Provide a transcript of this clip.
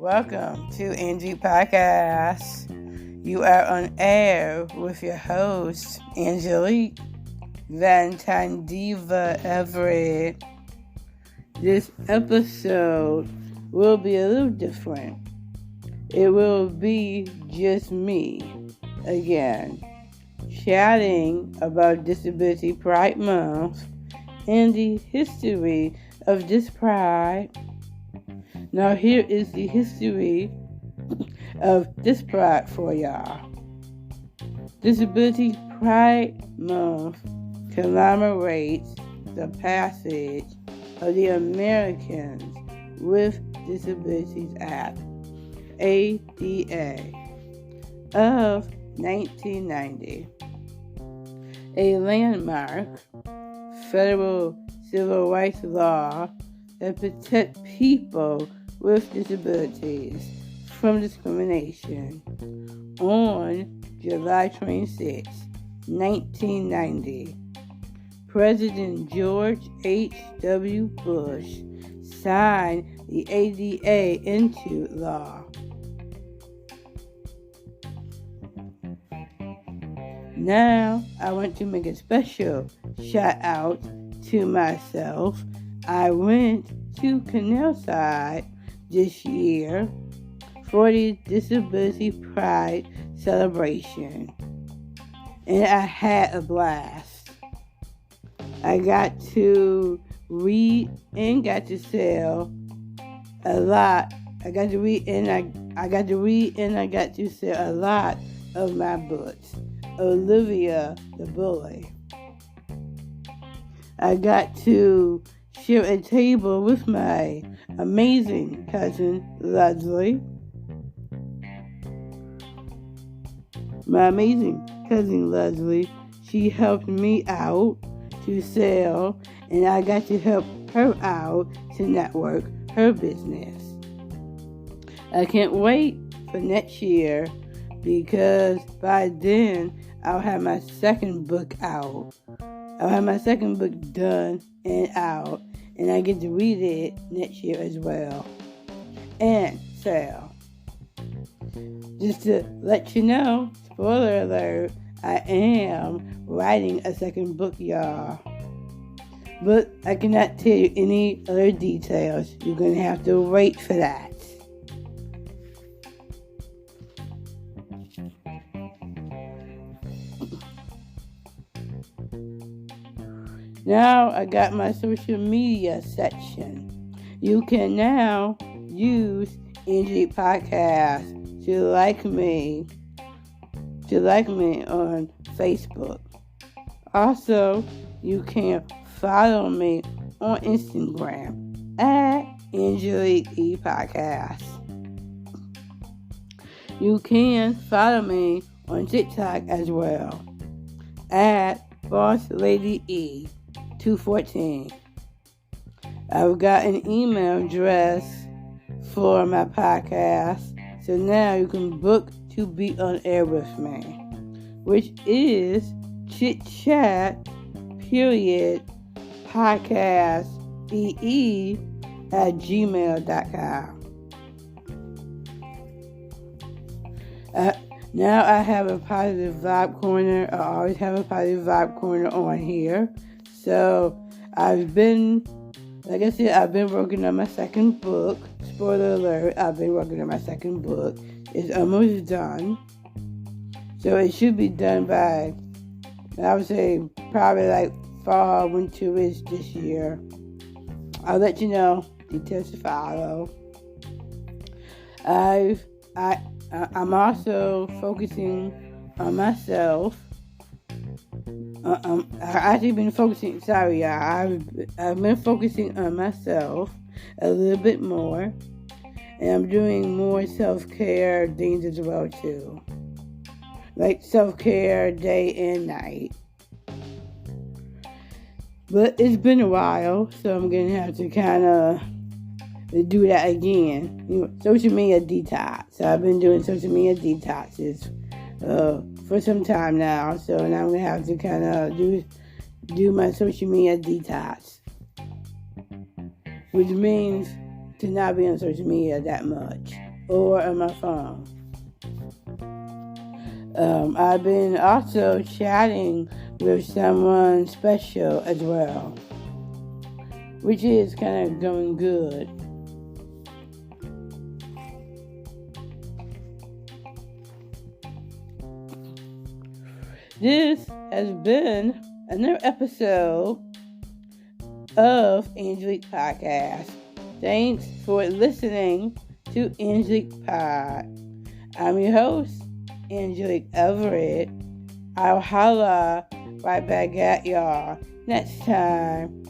Welcome to Angie Podcast. You are on air with your host, Angelique Valentine Diva Everett. This episode will be a little different. It will be just me again, chatting about Disability Pride Month and the history of this pride. Now here is the history of this pride for y'all. Disability Pride Month commemorates the passage of the Americans with Disabilities Act, ADA, of 1990, a landmark federal civil rights law that protects people with disabilities from discrimination. On July 26, 1990, President George H.W. Bush signed the ADA into law. Now, I want to make a special shout out to myself. I went to Canalside this year for the Disability Pride celebration, and I had a blast. I got to read and got to sell a lot. I got to read and I got to sell a lot of my books. Olivia the Bully. I got to share a table with my amazing cousin Leslie. My amazing cousin Leslie, she helped me out to sell, and I got to help her out to network her business. I can't wait for next year because by then I'll have my second book out. I'll have my second book done and out, and I get to read it next year as well. And sell. Just to let you know, spoiler alert, I am writing a second book, y'all. But I cannot tell you any other details. You're going to have to wait for that. Now I got my social media section. You can now use Angie Podcast to like me on Facebook. Also, you can follow me on Instagram at Angelique E Podcast. You can follow me on TikTok as well at Boss Lady E 214. I've got an email address for my podcast, so now you can book to be on air with me, which is chitchat_podcast@gmail.com. Now I have a positive vibe corner. I always have a positive vibe corner on here. So I've been working on my second book. Spoiler alert, I've been working on my second book. It's almost done. So it should be done by, I would say, probably like fall, winter-ish this year. I'll let you know. Details to follow. I'm also focusing on myself. I've been focusing on myself a little bit more, and I'm doing more self-care things as well too, like self-care day and night. But it's been a while, so I'm gonna have to kind of do that again. Social media detox. So I've been doing social media detoxes for some time now, so now I'm gonna have to kind of do my social media detox, which means to not be on social media that much. or on my phone. I've been also chatting with someone special as well, which is kind of going good. This has been another episode of Angelique Podcast. Thanks for listening to Angelique Pod. I'm your host, Angelique Everett. I'll holla right back at y'all next time.